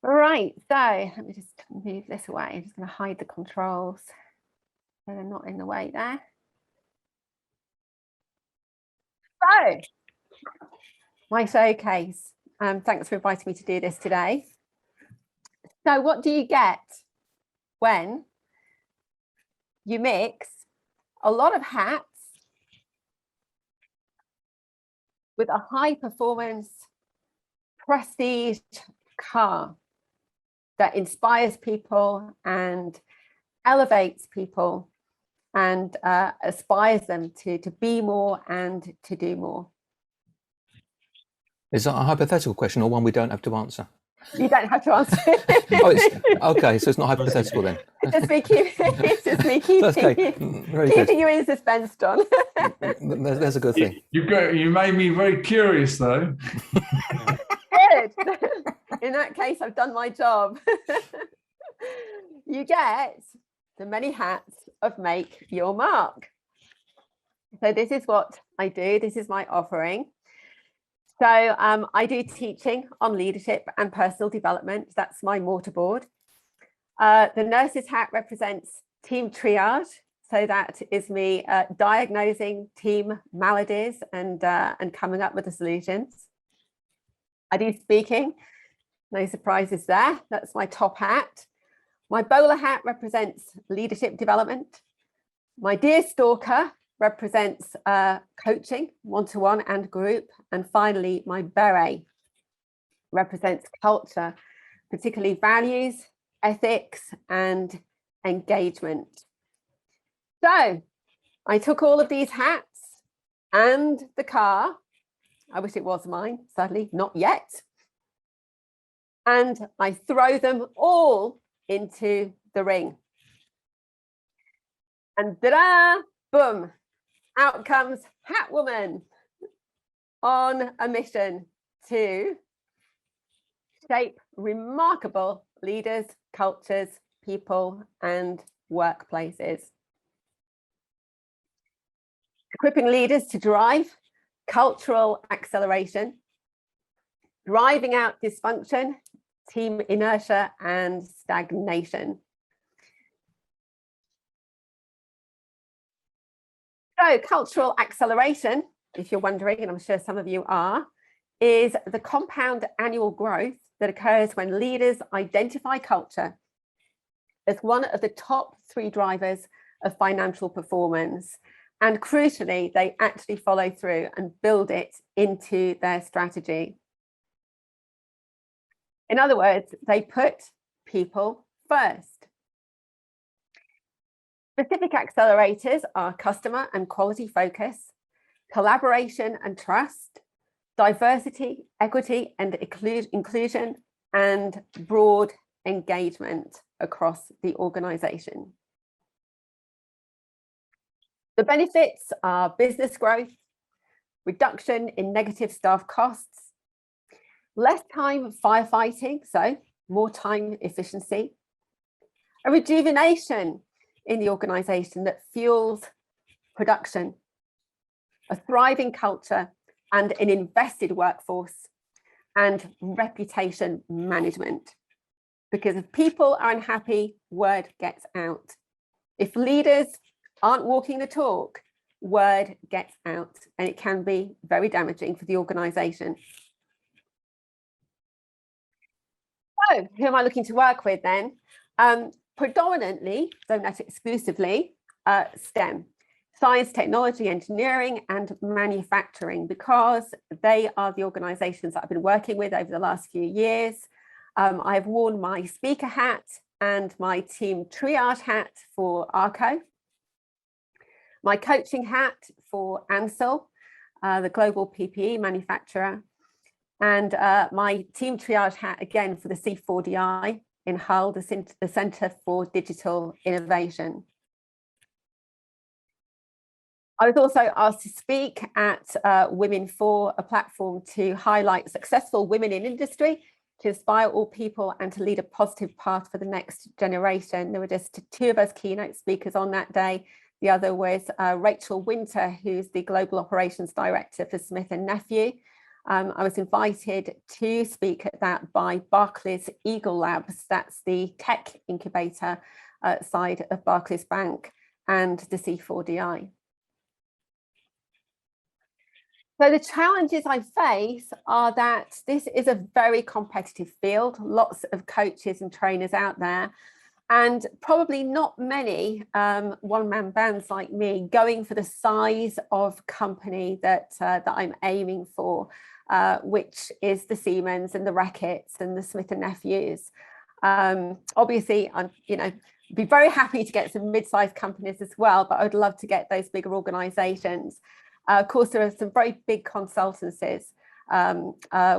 Right, so let me just move this away. I'm just going to hide the controls so they're not in the way there. So, my showcase. Thanks for inviting me to do this today. So what do you get when you mix a lot of hats with a high performance prestige car that inspires people and elevates people and aspires them to be more and to do more? Is that a hypothetical question or one we don't have to answer? You don't have to answer. Okay, so it's not hypothetical then. It's just me keeping you in suspense, John. There's a good thing. You made me very curious, though. Good. In that case, I've done my job. You get the many hats of Make Your Marque. So this is what I do. This is my offering. So I do teaching on leadership and personal development. That's my mortarboard. The nurse's hat represents team triage. So that is me diagnosing team maladies and coming up with the solutions. I do speaking. No surprises there. That's my top hat. My bowler hat represents leadership development. My deer stalker represents coaching, one-to-one and group. And finally, my beret represents culture, particularly values, ethics, and engagement. So I took all of these hats and the car. I wish it was mine, sadly, not yet. And I throw them all into the ring. And ta-da, boom, out comes Hat Woman on a mission to shape remarkable leaders, cultures, people, and workplaces. Equipping leaders to drive cultural acceleration, driving out dysfunction, team inertia, and stagnation. So cultural acceleration, if you're wondering, and I'm sure some of you are, is the compound annual growth that occurs when leaders identify culture as one of the top 3 drivers of financial performance. And crucially, they actually follow through and build it into their strategy. In other words, they put people first. Specific accelerators are customer and quality focus, collaboration and trust, diversity, equity and inclusion, and broad engagement across the organization. The benefits are business growth, reduction in negative staff costs, less time firefighting, so more time efficiency, a rejuvenation in the organization that fuels production, a thriving culture and an invested workforce, and reputation management. Because if people are unhappy, word gets out. If leaders aren't walking the talk, word gets out, and it can be very damaging for the organization. So who am I looking to work with then? Predominantly, though not exclusively, STEM, science, technology, engineering, and manufacturing, because they are the organizations that I've been working with over the last few years. I've worn my speaker hat and my team triage hat for ARCO, my coaching hat for Ansell, the global PPE manufacturer, and my team triage hat again for the C4DI in Hull, the Centre for Digital Innovation. I was also asked to speak at Women for, a platform to highlight successful women in industry, to inspire all people and to lead a positive path for the next generation. There were just 2 of us keynote speakers on that day. The other was Rachel Winter, who's the Global Operations Director for Smith & Nephew. I was invited to speak at that by Barclays Eagle Labs, that's the tech incubator side of Barclays Bank, and the C4DI. So the challenges I face are that this is a very competitive field, lots of coaches and trainers out there, and probably not many one-man bands like me going for the size of company that I'm aiming for, which is the Siemens and the Reckitt's and the Smith & Nephews. Obviously, I'm, be very happy to get some mid-sized companies as well, but I would love to get those bigger organizations. Of course, there are some very big consultancies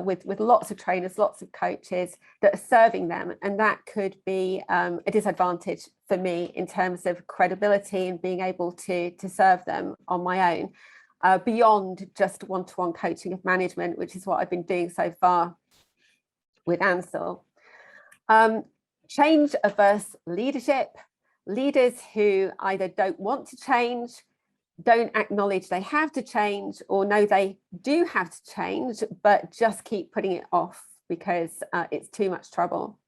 with lots of trainers, lots of coaches that are serving them, and that could be a disadvantage for me in terms of credibility and being able to serve them on my own, beyond just one-to-one coaching of management, which is what I've been doing so far with Ansel. Change averse leadership, leaders who either don't want to change, don't acknowledge they have to change, or know they do have to change, but just keep putting it off because it's too much trouble.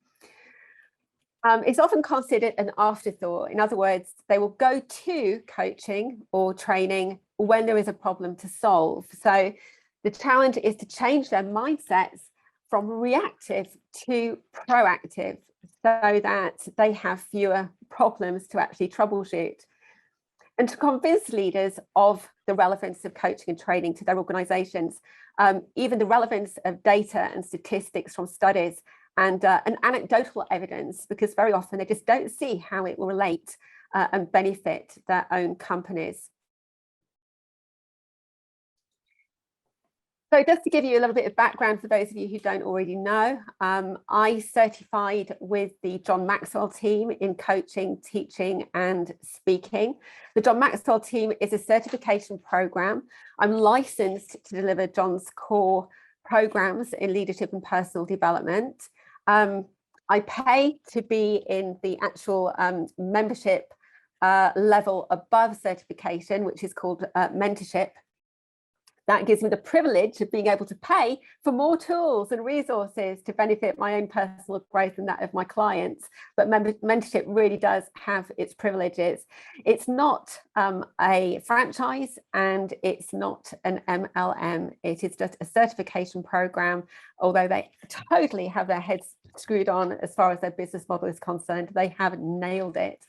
It's often considered an afterthought. In other words, they will go to coaching or training when there is a problem to solve. So the challenge is to change their mindsets from reactive to proactive so that they have fewer problems to actually troubleshoot. And to convince leaders of the relevance of coaching and training to their organizations, even the relevance of data and statistics from studies and anecdotal evidence, because very often they just don't see how it will relate and benefit their own companies. So just to give you a little bit of background for those of you who don't already know, I certified with the John Maxwell team in coaching, teaching and speaking. The John Maxwell team is a certification program. I'm licensed to deliver John's core programs in leadership and personal development. I pay to be in the actual membership level above certification, which is called mentorship. That gives me the privilege of being able to pay for more tools and resources to benefit my own personal growth and that of my clients. But mentorship really does have its privileges. It's not a franchise and it's not an MLM. It is just a certification program, although they totally have their heads screwed on as far as their business model is concerned. They have nailed it.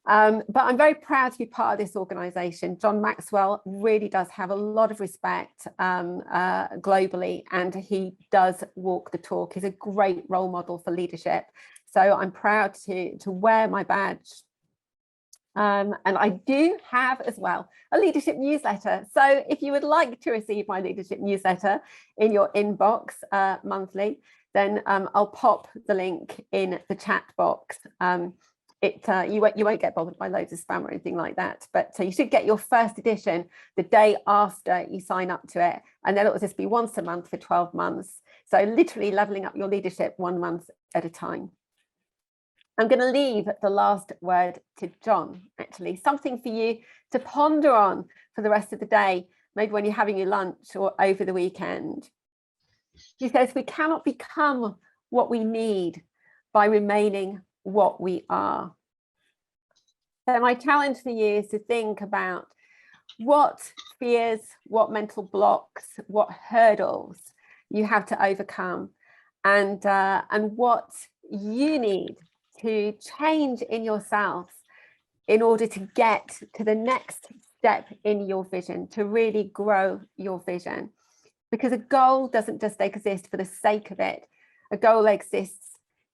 But I'm very proud to be part of this organization. John Maxwell really does have a lot of respect globally, and he does walk the talk. He's a great role model for leadership. So I'm proud to wear my badge. And I do have as well a leadership newsletter. So if you would like to receive my leadership newsletter in your inbox monthly, then I'll pop the link in the chat box. You won't get bothered by loads of spam or anything like that, but you should get your first edition the day after you sign up to it, and then it will just be once a month for 12 months. So literally leveling up your leadership 1 month at a time. I'm going to leave the last word to John, actually, something for you to ponder on for the rest of the day, maybe when you're having your lunch or over the weekend. He says, we cannot become what we need by remaining what we are. So my challenge for you is to think about what fears, what mental blocks, what hurdles you have to overcome, and what you need to change in yourself in order to get to the next step in your vision, to really grow your vision. Because a goal doesn't just exist for the sake of it. A goal exists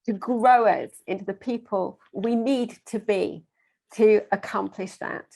to grow us into the people we need to be to accomplish that.